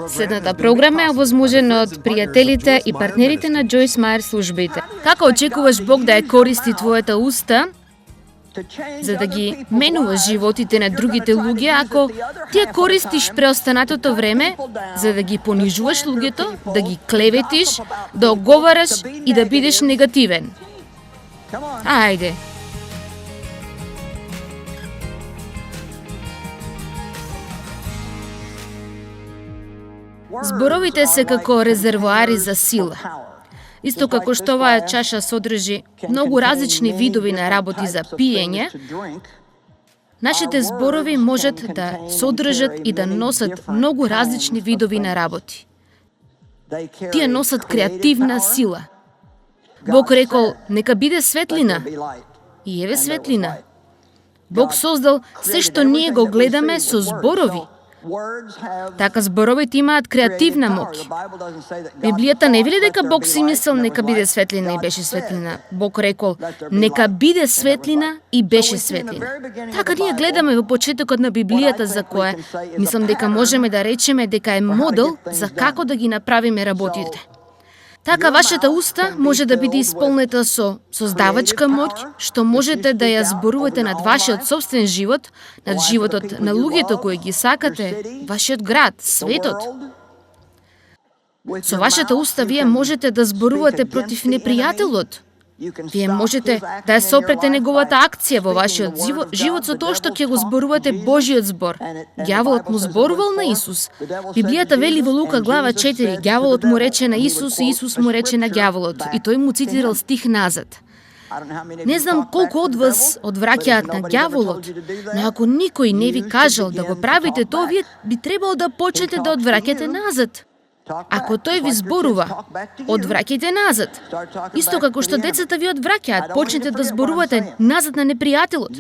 Следната програма е овозможена од пријателите и партнерите на Джойс Мајер службите. Како очекуваш Бог да ја користи твојата уста за да ги менува животите на другите луѓе, ако ти ја користиш преостанатото време за да ги понижуваш луѓето, да ги клеветиш, да оговараш и да бидеш негативен? Ајде. Зборовите се како резервоари за сила. Исто како што оваа чаша содржи многу различни видови на работи за пиење, нашите зборови можат да содржат и да носат многу различни видови на работи. Тие носат креативна сила. Бог рекол, нека биде светлина. И еве светлина. Бог создал се што ние го гледаме со зборови. Така зборовите имаат креативна моќ. Библијата не вели дека Бог си мислел нека биде светлина и беше светлина. Бог рекол нека биде светлина и беше светлина. Така ние гледаме во почетокот на Библијата за кое мислам дека можеме да речеме дека е модел за како да ги направиме работите. Така вашата уста може да биде исполнета со создавачка моќ, што можете да ја зборувате над вашиот собствен живот, над животот на луѓето кои ги сакате, вашиот град, светот. Со вашата уста вие можете да зборувате против непријателот. Вие можете да ја сопрете неговата акција во вашиот живот со тоа што ќе го зборувате Божиот збор. Ѓаволот му зборувал на Исус. Библијата вели во Лука глава 4, ѓаволот му рече на Исус и Исус му рече на ѓаволот. И тој му цитирал стих назад. Не знам колку од вас одвраќаат на ѓаволот, но ако никој не ви кажал да го правите тоа, вие би требало да почнете да одвраќате назад. Ако тој ви зборува, одвраќајте назад. Исто како што децата ви одвраќаат, почнете да зборувате назад на непријателот.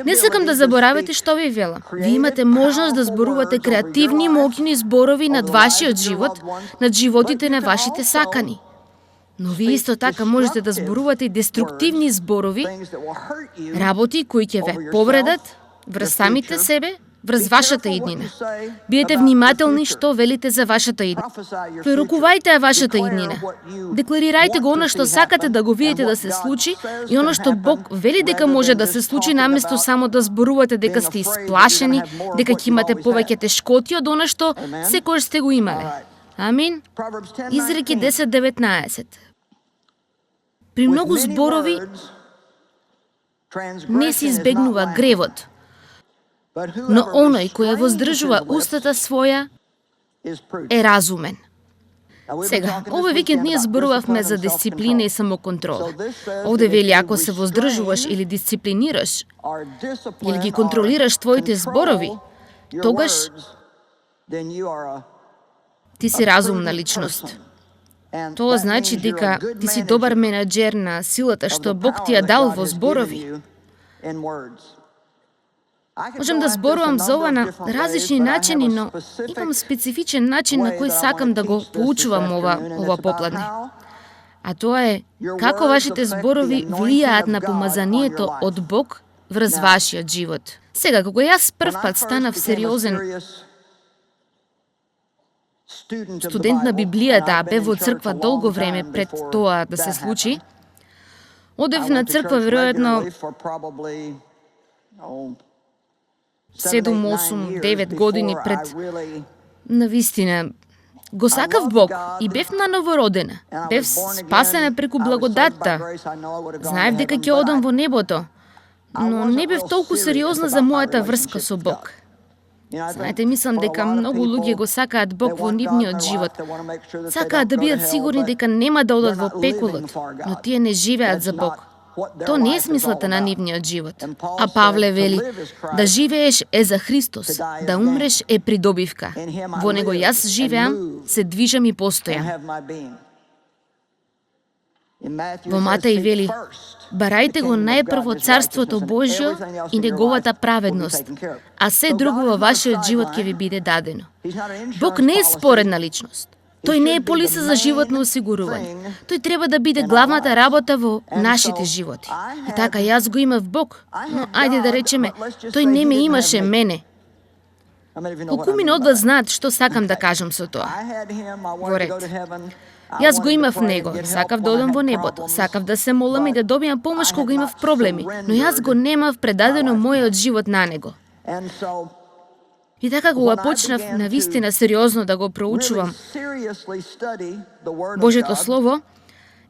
Не сакам да заборавате што ви велам. Ви имате можност да зборувате креативни, моќни зборови над вашиот живот, над животите на вашите сакани. Но ви исто така можете да зборувате и деструктивни зборови, работи кои ќе ве повредат врз самите себе, врз вашата иднина. Биете внимателни што велите за вашата иднина. Пророкувајте ја вашата иднина. Декларирајте го она што сакате да го видите да се случи и она што Бог вели дека може да се случи, наместо само да зборувате дека сте исплашени, дека ќе имате повеќе тешкоти од она што секогаш сте го имале. Амин. Изреки 10:19. При многу зборови не се избегнува гревот, но оној кој ја воздржува устата своја е разумен. Сега, овој викенд ние зборувавме за дисциплина и самоконтрола. Овде вели, ако се воздржуваш или дисциплинираш, или ги контролираш твоите зборови, тогаш ти си разумна личност. Тоа значи дека ти си добар менаџер на силата што Бог ти ја дал во зборови. Можам да зборувам за ова на различни начини, но имам специфичен начин на кој сакам да го поучувам ова попладне. А тоа е како вашите зборови влијаат на помазанието од Бог врз вашиот живот. Сега, кога јас прв пат станав сериозен студент на Библијата, а бев во црква долго време пред тоа да се случи, одев на црква веројатно 7, 8, 9 години пред, навистина, го сакав Бог и бев наново родена. Бев спасена преку благодатта. Знаев дека ќе одам во небото, но не бев толку сериозна за мојата врска со Бог. Знаете, мислам дека многу луѓе го сакаат Бог во нивниот живот. Сакаат да бидат сигурни дека нема да одат во пеколот, но тие не живеат за Бог. Тоа не е смислата на нивниот живот. А Павле вели, да живееш е за Христос, да умреш е придобивка. Во него јас живеам, се движам и постојам. Во Матеј вели, барајте го најпрво царството Божјо и неговата праведност, а се друго во вашиот живот ќе ви биде дадено. Бог не е споредна личност. Тој не е полиса за животно осигурување. Тој треба да биде главната работа во нашите животи. И така, јас го имав Бог, но ајде да речеме, тој не ме имаше мене. Колку мина од вас знаат што сакам да кажам со тоа? Во ред. Јас го имав него, сакав да одам во небото, сакав да се молам и да добијам помош кога имав проблеми, но јас го немав предадено мојот живот на него. И така кога почнав на вистина сериозно да го проучувам Божјото Слово,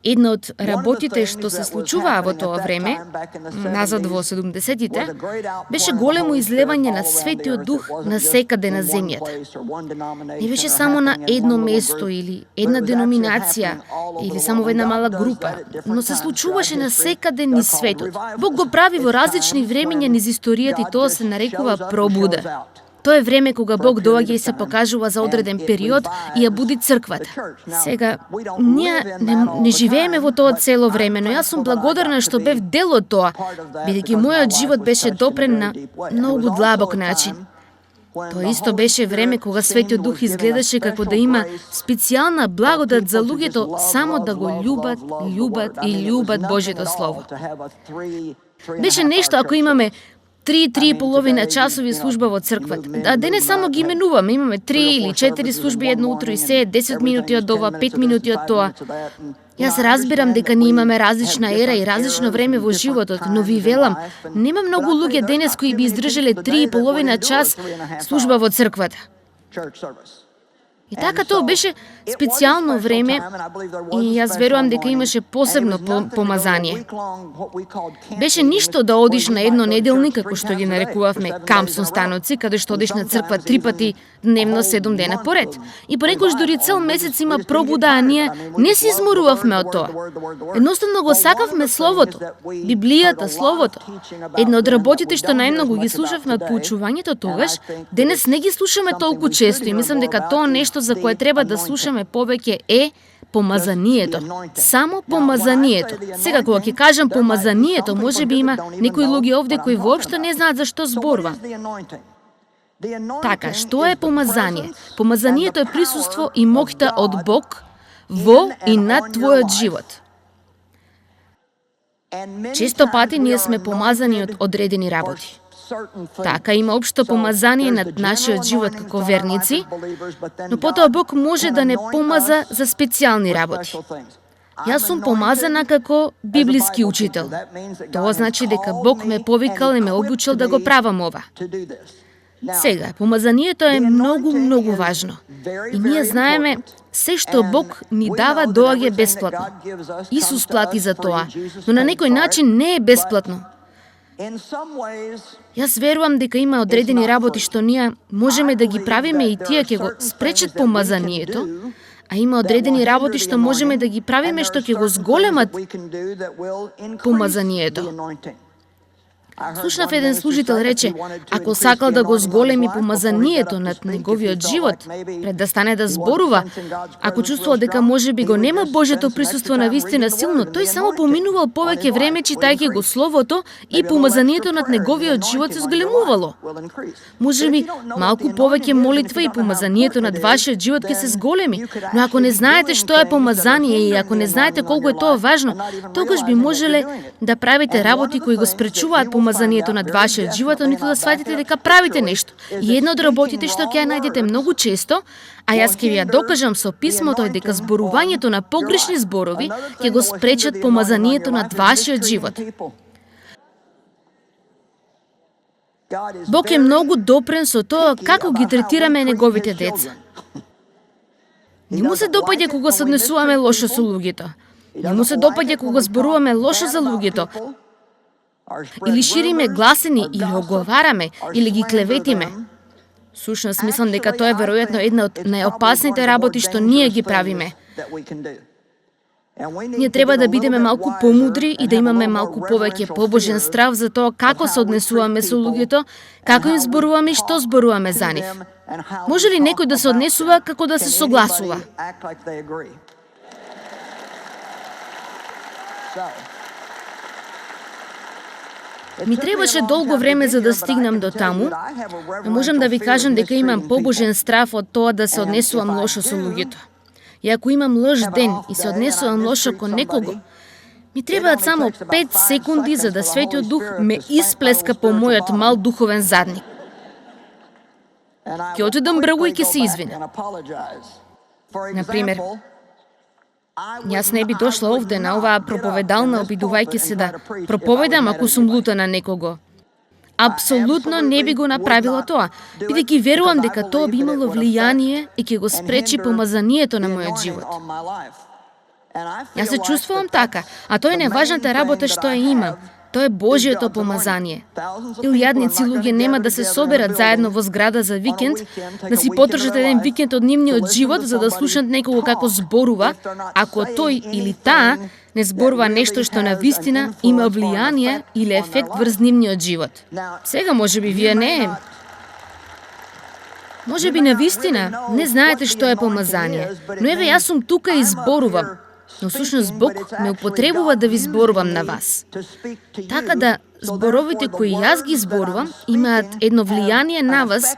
една од работите што се случуваа во тоа време, назад во 70-тите, беше големо излевање на Светиот Дух на секаде на земјата. Не беше само на едно место или една деноминација или само во една мала група, но се случуваше на секаде низ светот. Бог го прави во различни времиња низ историјата и тоа се нарекува пробуда. Тоа е време кога Бог доаѓа и се покажува за одреден период и ја буди црквата. Сега, ние не живееме во тоа цело време, но јас сум благодарна што бев дел од тоа, бидејќи мојот живот беше допрен на многу длабок начин. Тоа исто беше време кога Светиот Дух изгледаше како да има специјална благодат за луѓето само да го љубат и љубат Божјото Слово. Беше нешто ако имаме 3,5 часови служба во црквата. А денес само ги именуваме, имаме 3 или 4 служби едно утро и се 10 минути од ова, 5 минути од тоа. Јас разбирам дека ние имаме различна ера и различно време во животот, но ви велам, нема многу луѓе денес кои би издржале 3,5 час служба во црквата. И така тоа беше специјално време и јас верувам дека имаше посебно помазание. Беше ништо да одиш на едно неделни, како што ги нарекувавме кампсон станоци, каде што одиш на црква 3 пати дневно 7 дена поред. И понекогаш дури цел месец има пробуда, а ние не се изморувавме од тоа. Едноставно го сакавме Словото, Библијата, Словото. Една од работите што најмногу ги слушавме од поучувањето тогаш, денес не ги слушаме толку често и мислам дека тоа нешто за кое треба да слушаме повеќе е помазанието. Само помазанието. Сега кога ќе кажам помазанието, можеби има некои луѓе овде кои воопшто не знаат за што зборува. Така, што е помазание? Помазанието е присуство и моќта од Бог во и над твојот живот. Често пати ние сме помазани од одредени работи. Така, има општо помазание над нашиот живот како верници, но потоа Бог може да не помаза за специјални работи. Јас сум помазана како библиски учител. Тоа значи дека Бог ме повикал и ме обучил да го правам ова. Сега, помазанието е многу важно. И ние знаеме, се што Бог ни дава доаѓа бесплатно. Исус плати за тоа, но на некој начин не е бесплатно. Јас верувам дека има одредени работи што ние можеме да ги правиме и тие ќе го спречат помазанието, а има одредени работи што можеме да ги правиме што ќе го зголемат помазанието. Слушнав еден служител рече, ако сакал да го зголеми помазанието над неговиот живот, пред да стане да зборува, ако чувствувал дека можеби го нема Божјото присуство на вистина силно, тој само поминувал повеќе време читајќи го Словото и помазанието над неговиот живот се зголемувало. Можеби малку повеќе молитва и помазанието над вашиот живот ќе се зголеми, но ако не знаете што е помазание и ако не знаете колку е тоа важно, тогаш би можеле да правите работи кои го спречуваат помазанието над вашиот живот, ниту да сватите дека правите нешто. И една од работите што ќе ја најдете многу често, а јас ќе ви ја докажам со писмото, е дека зборувањето на погрешни зборови ќе го спречат помазанието над вашиот живот. Бог е многу допрен со тоа како ги третираме неговите деца. Не му се допаѓа кога се однесуваме лошо со луѓето. Не му се допаѓа кога зборуваме лошо за луѓето. Или шириме гласини, или оговараме, или ги клеветиме. Сушност, мислам дека тоа е веројатно една од најопасните работи што ние ги правиме. Ние треба да бидеме малку помудри и да имаме малку повеќе побожен страв за тоа како се однесуваме со луѓето, како им зборуваме и што зборуваме за нив. Може ли некој да се однесува како да се согласува? Ми требаше долго време за да стигнам до таму, но можам да ви кажам дека имам побожен страв од тоа да се однесувам лошо со луѓето. И ако имам лош ден и се однесувам лошо кон некого, ми требаат само 5 секунди за да Светиот Дух ме исплеска по мојот мал духовен задник. Ќе одидам брзо и ќе се извинам. Например, јас не би дошла овде на оваа проповедална обидувајќи се да проповедам ако сум лута на некого. Апсолутно не би го направила тоа, бидејќи верувам дека тоа би имало влијание и ќе го спречи помазанието на мојот живот. Јас се чувствувам така, а тоа е најважната работа што ја имам. Тоа е Божиото помазание. Илјадници луѓе нема да се соберат заедно во зграда за викенд, да си потрошат еден викенд од нивниот живот за да слушнат некого како зборува, ако тој или таа не зборува нешто што на вистина има влијание или ефект врз нивниот живот. Сега можеби вие не можеби на вистина не знаете што е помазание, но еве јас сум тука и зборувам. Но всушност Бог ме употребува да ви зборувам на вас. Така да зборовите кои јас ги зборувам имаат едно влијание на вас,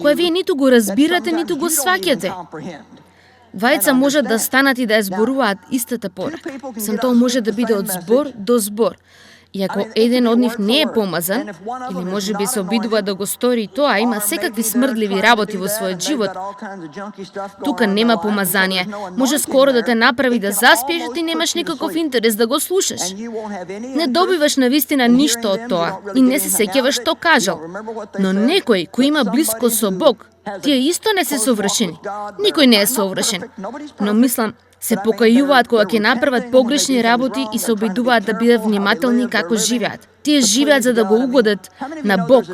кое вие ниту го разбирате, ниту го сваќате. Двајца можат да станат и да ја зборуваат истата порака. Сам тоа може да биде од збор до збор. И ако еден од нив не е помазан, или можеби се обидува да го стори тоа, има секакви смрдливи работи во својот живот, тука нема помазание. Може скоро да те направи да заспиеш и ти немаш никаков интерес да го слушаш. Не добиваш навистина ништо од тоа и не се сеќаваш што кажал. Но некој кој има блиско со Бог, тие исто не се совршени. Никој не е совршен. Но мислам, се покајуваат кога ќе направат погрешни работи и се обидуваат да бидат внимателни како живеат. Тие живеат за да го угодат на Бог.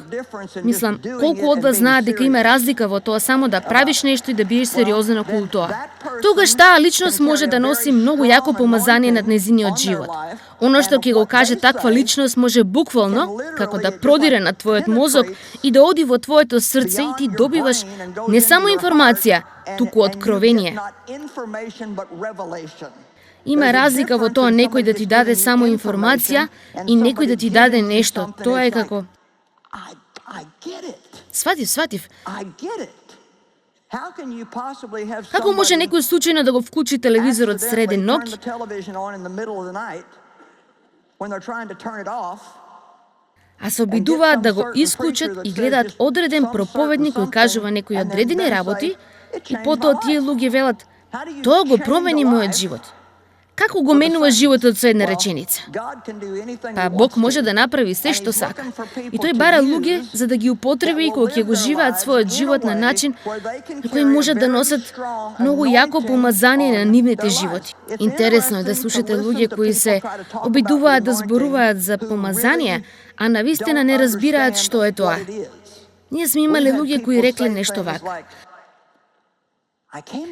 Мислам, колку од вас знаат дека има разлика во тоа само да правиш нешто и да бидеш сериозен околу тоа. Тогаш таа личност може да носи многу јако помазание над нејзиниот живот. Оно што ќе го каже таква личност може буквално, како да продире на твојот мозок и да оди во твоето срце и ти добиваш не само информација, туку откровение. Има разлика во тоа некој да ти даде само информација и некој да ти даде нешто. Тоа е како... Сватив. Како може некој случајно да го вклучи телевизорот среден ноќ а се обидуваат да го исклучат и гледаат одреден проповедник кој кажува некои одредени работи и потоа тие луѓе велат: тоа го промени мојот живот. Како го менува животот со една реченица? Па Бог може да направи се што сака. И тој бара луѓе за да ги употреби и кога ќе го живеат својот живот на начин на кој можат да носат многу јако помазание на нивните животи. Интересно е да слушате луѓе кои се обидуваат да зборуваат за помазание, а навистина не разбираат што е тоа. Ние сме имале луѓе кои рекле нешто вака: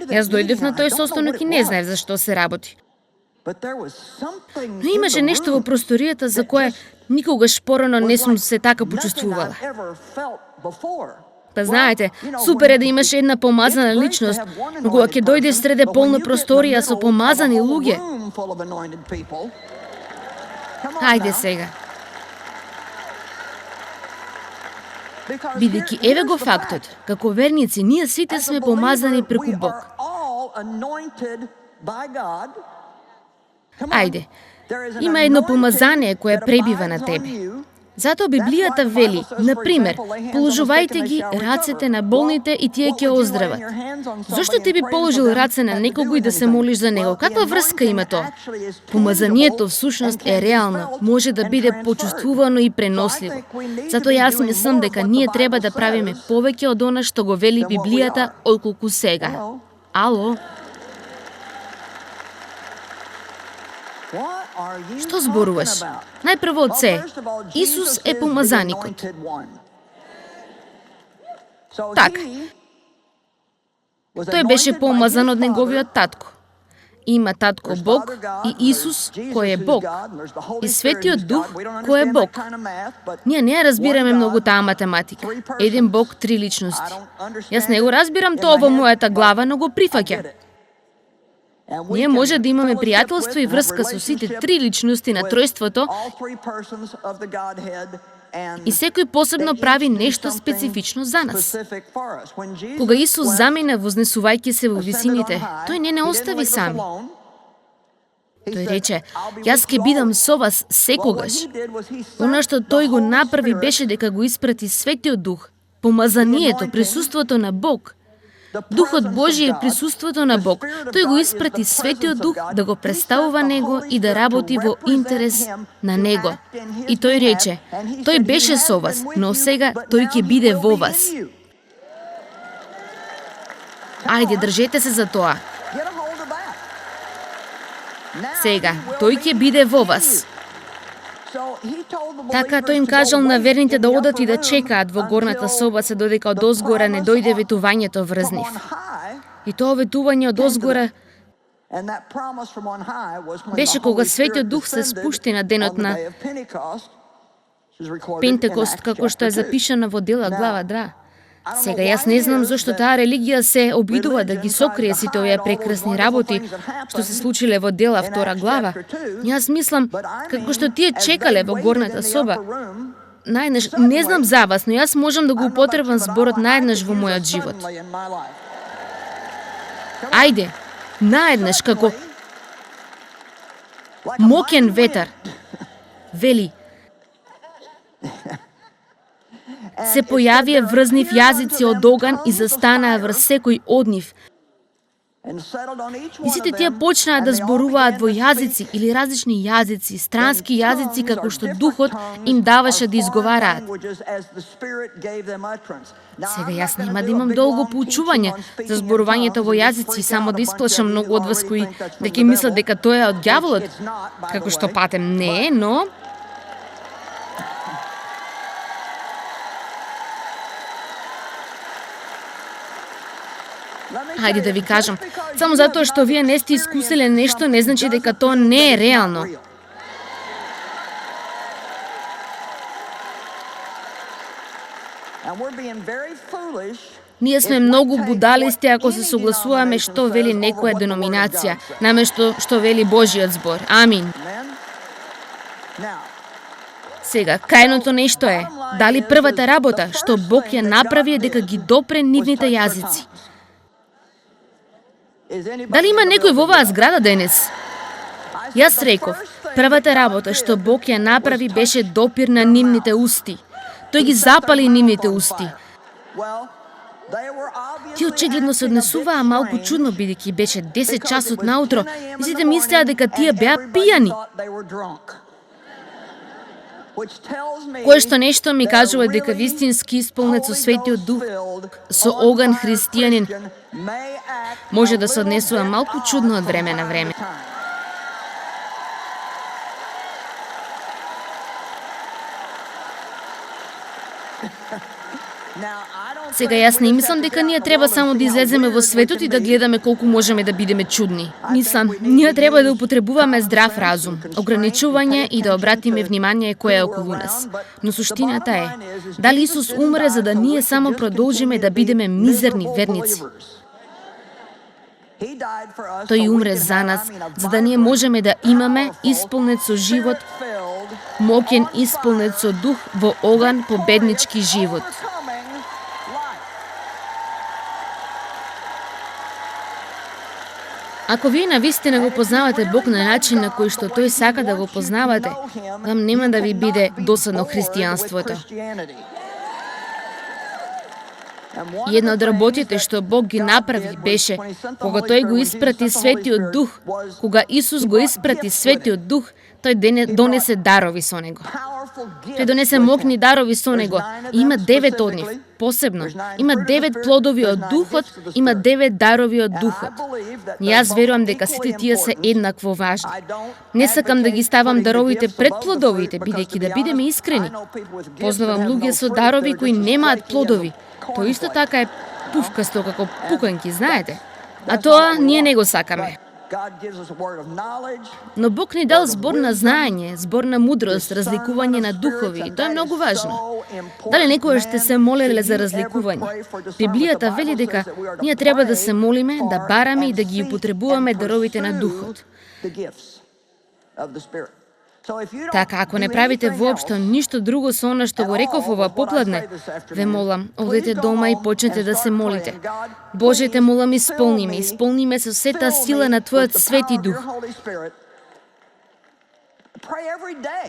јас дојдев на тој состанок и не знаев за што се работи. Но имаше нешто во просторијата за кое никогаш порано не сум се така почувствувала. Па знаете, супер е да имаш една помазана личност, но кога ќе дојдеш среде полна просторија со помазани луѓе... Хајде сега. Бидејќи еве го фактот, како верници, ние сите сме помазани преку Бог. Ајде, има едно помазание кое пребива на тебе. Затоа Библијата вели, например, положувајте ги рацете на болните и тие ќе оздрават. Зошто ти би положил раце на некого и да се молиш за него? Каква врска има тоа? Помазанието всушност е реално, може да биде почувствувано и преносливо. Затоа јас мислам дека ние треба да правиме повеќе од она што го вели Библијата отколку сега. Ало? Што зборуваш? Најпрво од се, Исус е помазаникот. Така. Тој беше помазан од неговиот татко. Има татко Бог и Исус, кој е Бог, и Светиот Дух, кој е Бог. Ние не разбираме многу таа математика. Еден Бог, три личности. Јас не го разбирам тоа во мојата глава, но го прифаќам. Ние може да имаме пријателство и врска со сите три личности на тројството и секој посебно прави нешто специфично за нас. Кога Исус замина вознесувајќи се во висините, тој не остави сами. Тој рече: јас ќе бидам со вас секогаш. Она што тој го направи беше дека го испрати Светиот Дух помазанието, присуството на Бог. Духот Божи е присуството на Бог. Тој го испрати Светиот Дух да го представува Него и да работи во интерес на Него. И тој рече, тој беше со вас, но сега тој ќе биде во вас. Ајде, држете се за тоа. Сега, тој ќе биде во вас. Така тој им кажал на верните да одат и да чекаат во горната соба се додека од озгора не дојде ветувањето врз нив. И тоа ветување од озгора беше кога Светиот Дух се спушти на денот на Пентекост, како што е запишано во Дела глава 2. Сега јас не знам зошто таа религија се обидува да ги сокрие сите овие прекрасни работи што се случиле во Дела 2 глава. Јас мислам, како што тие чекале во горната соба, најднаш, не знам за вас, но јас можам да го употребам зборот најднаш во мојот живот. Ајде, најднаш како мокен ветар, вели, се појавија врз нив јазици од оган и застанаа врз секој од нив. И сите тие почнаа да зборуваат во јазици или различни јазици, странски јазици како што Духот им даваше да изговараат. Сега јас нема да имам долго поучување за зборувањето во јазици, само да исплашам многу од вас кои дека мислат дека тоа е од ѓаволот, како што патем не е, но Хајде да ви кажам, само затоа што вие не сте искусиле нешто, не значи дека тоа не е реално. Ние сме многу будалисти ако се согласуваме што вели некоја деноминација, наместо што вели Божиот збор. Амин. Сега, крајното нешто е, дали првата работа што Бог ја направи е дека ги допре нивните јазици. Дали има некој во оваа зграда денес? Јас реков, првата работа што Бог ја направи беше допир на нивните усти. Тој ги запали нивните усти. Тие очигледно се однесуваа малку чудно, бидејќи беше 10 часот наутро и сите мислеа дека тие беа пијани. Кое што нешто ми кажува дека вистински исполнет со Светиот Дух, со оган христијанин, може да се однесува малку чудно од време на време. Сега јас не мислам дека ние треба само да излеземе во светот и да гледаме колку можеме да бидеме чудни. Мислам, ние треба да употребуваме здрав разум, ограничување и да обратиме внимание кој е околу нас. Но суштината е, дали Исус умре за да ние само продолжиме да бидеме мизерни верници? Тој умре за нас, за да ние можеме да имаме исполнет со живот, моќен исполнет со дух во оган победнички живот. Ако вие навистина го познавате Бог на начин на кој што тој сака да го познавате, вам нема да ви биде досадно христијанството. Една од работите што Бог ги направи беше кога тој го испрати Светиот Дух, кога Исус го испрати Светиот Дух, тој донесе дарови со него. Тој донесе моќни дарови со него. И има 9 од нив, посебно. Има 9 плодови од Духот, има 9 дарови од Духот. И јас верувам дека сите тие се еднакво важни. Не сакам да ги ставам даровите пред плодовите, бидејќи да бидеме искрени. Познавам луѓе со дарови кои немаат плодови. Тоа исто така е пувкасто како пуканки, знаете. А тоа ние не го сакаме. Но Бог ни дал збор на знаење, збор на мудрост, разликување на духови, и тоа е многу важно. Дали некој ще се молеле за разликување? Библијата вели дека ние треба да се молиме, да бараме и да ги употребуваме даровите на духот. Така, ако не правите воопшто ништо друго со она што го реков ова попладне, ве молам, одете дома и почнете да се молите. Боже, те молам, исполни ме со сета сила на Твојот Свети Дух.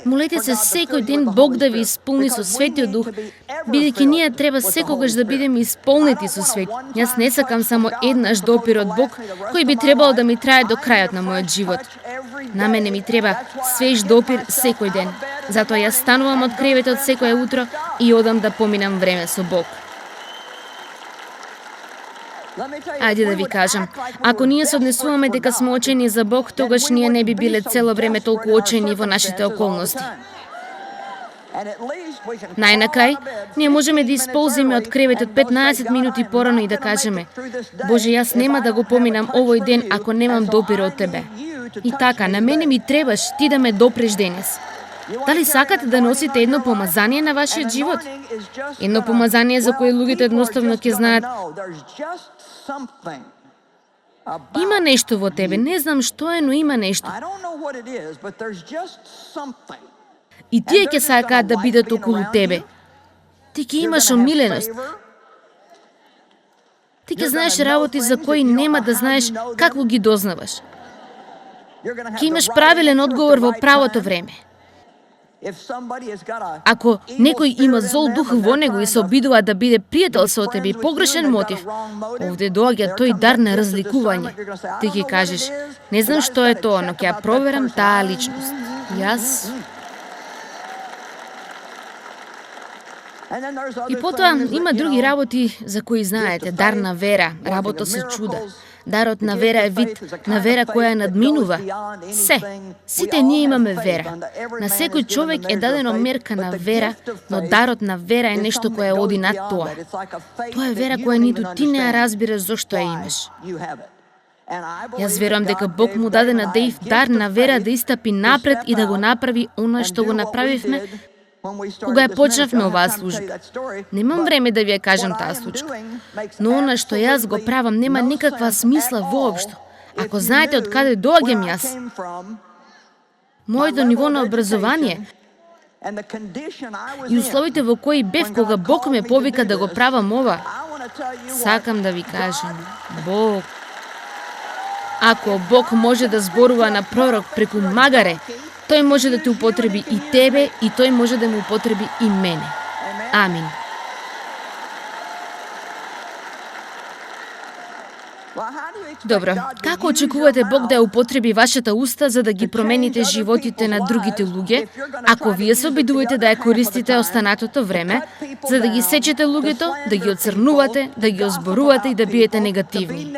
Молете се секој ден Бог да ви исполни со Светиот Дух, бидејќи ние треба секогаш да бидеме исполнети со свет. Јас не сакам само еднаш допир од Бог, кој би требало да ми трае до крајот на мојот живот. На мене ми треба свеж допир секој ден. Затоа јас станувам од креветот секое утро и одам да поминам време со Бог. Ајде да ви кажам, ако ние се однесуваме дека сме очени за Бог, тогаш ние не би биле цело време толку очени во нашите околности. Најнакрај, ние можеме да исползиме од креветот 15 минути порано и да кажеме: Боже, јас нема да го поминам овој ден ако немам допир од Тебе. И така, на мене ми требаш ти да ме допреш денес. Дали сакате да носите едно помазание на вашиот живот? Едно помазание за кое луѓето едноставно ќе знаат: има нешто во тебе, не знам што е, но има нешто. И тие ќе сакаат да бидат околу тебе. Ти ќе имаш омиленост. Ти ќе знаеш работи за кои нема да знаеш како ги дознаваш. Ќе имаш правилен одговор во правото време. Ако некој има зол дух во него и се обидува да биде пријател со тебе и погрешен мотив, овде доаѓа тој дар на разликување. Ти ќе кажеш: не знам што е тоа, но ќе ја проверам таа личност. Јас... И потоа има други работи за кои знаете: дар на вера, работа со чуда. Дарот на вера е вид на вера која надминува се. Сите ние имаме вера. На секој човек е дадено мерка на вера, но дарот на вера е нешто кое оди над тоа. Тоа е вера која ниту ти не ја разбираш зошто ја имаш. Јас верувам дека Бог му даде на Дејв дар на вера да истапи напред и да го направи она што го направивме кога ја почнавме оваа служба. Немам време да ви ја кажам таа случка, но она што јас го правам нема никаква смисла воопшто. Ако знаете од каде доаѓам јас, моето ниво на образование и условите во кои бев кога Бог ме повика да го правам ова, сакам да ви кажам: Бог, ако Бог може да зборува на пророк преку магаре, тој може да те употреби и тебе, и тој може да му употреби и мене. Амин. Добро, како очекувате Бог да ја употреби вашата уста за да ги промените животите на другите луѓе, ако вие се обидувате да ја користите останатото време, за да ги сечете луѓето, да ги оцрнувате, да ги озборувате и да биете негативни?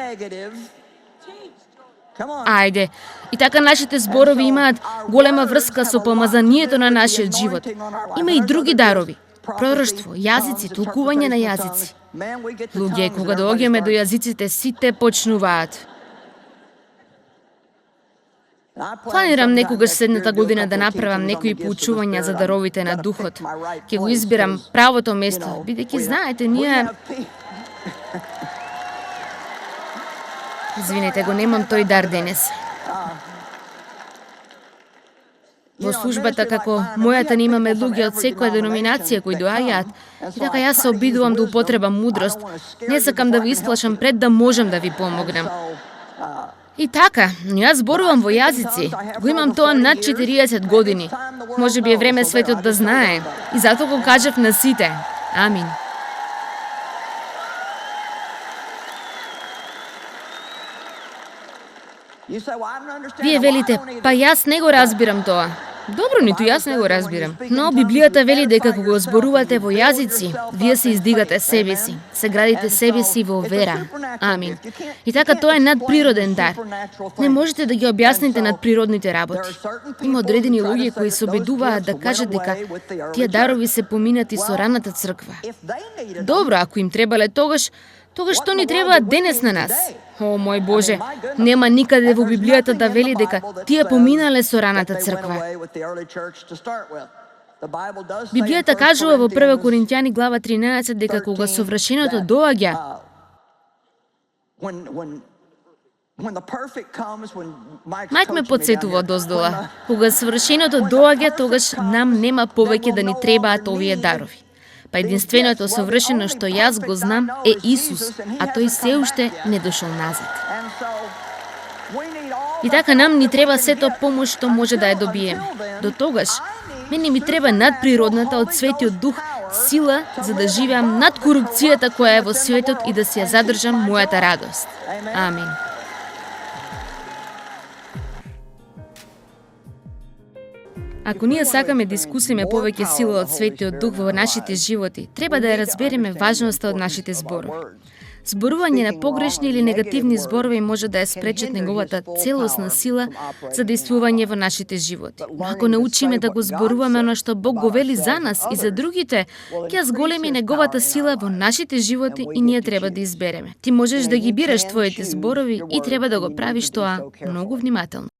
Ајде, и така нашите зборови имаат голема врска со помазанието на нашиот живот. Има и други дарови: пророштво, јазици, толкување на јазици. Луѓе, кога доаѓаме до јазиците, сите почнуваат. Планирам некогаш следната година да направам некои поучувања за даровите на духот. Ќе го избирам правото место, бидејќи знаете, ние... Извинете го, немам тој дар денес. Во службата како мојата не имаме луѓе од секоја деноминација кои доаѓаат, и така јас се обидувам да употребам мудрост. Не сакам да ви исплашам пред да можам да ви помогнам. И така, јас зборувам во јазици. Го имам тоа над 40 години. Може би е време светот да знае. И затоа го кажав на сите. Амин. Вие велите: па јас не го разбирам тоа. Добро, ниту јас не го разбирам. Но Библијата вели дека кога го зборувате во јазици, вие се издигате себе си, се градите себе си во вера. Амин. И така тоа е надприроден дар. Не можете да ги објасните надприродните работи. Има одредени луѓе кои се обидуваат да кажат дека тие дарови се поминати со раната црква. Добро, ако им требале тогаш што ни требаат денес на нас? О, мој Боже, нема никаде во Библијата да вели дека тие поминале со раната црква. Библијата кажува во 1 Коринтијани глава 13 дека кога совршеното доаѓа, Мајк ме подсетува доздола. Кога совршеното доаѓа, тогаш нам нема повеќе да ни требаат овие дарови. Па единственото совршено што јас го знам е Исус, а тој се уште не дошол назад. И така нам ни треба сето помош што може да ја добиеме. До тогаш, мене ми треба надприродната од Светиот Дух сила за да живеам над корупцијата која е во светот и да си ја задржам мојата радост. Амин. Ако ние сакаме да искусиме повеќе сила од Светиот Дух во нашите животи, треба да ја разбереме важноста од нашите зборови. Зборување на погрешни или негативни зборови може да ја спречат неговата целосна сила за действување во нашите животи. Но ако научиме да го зборуваме оно што Бог го вели за нас и за другите, ќе ја зголеми неговата сила во нашите животи и ние треба да избереме. Ти можеш да ги бираш твоите зборови и треба да го правиш тоа многу внимателно.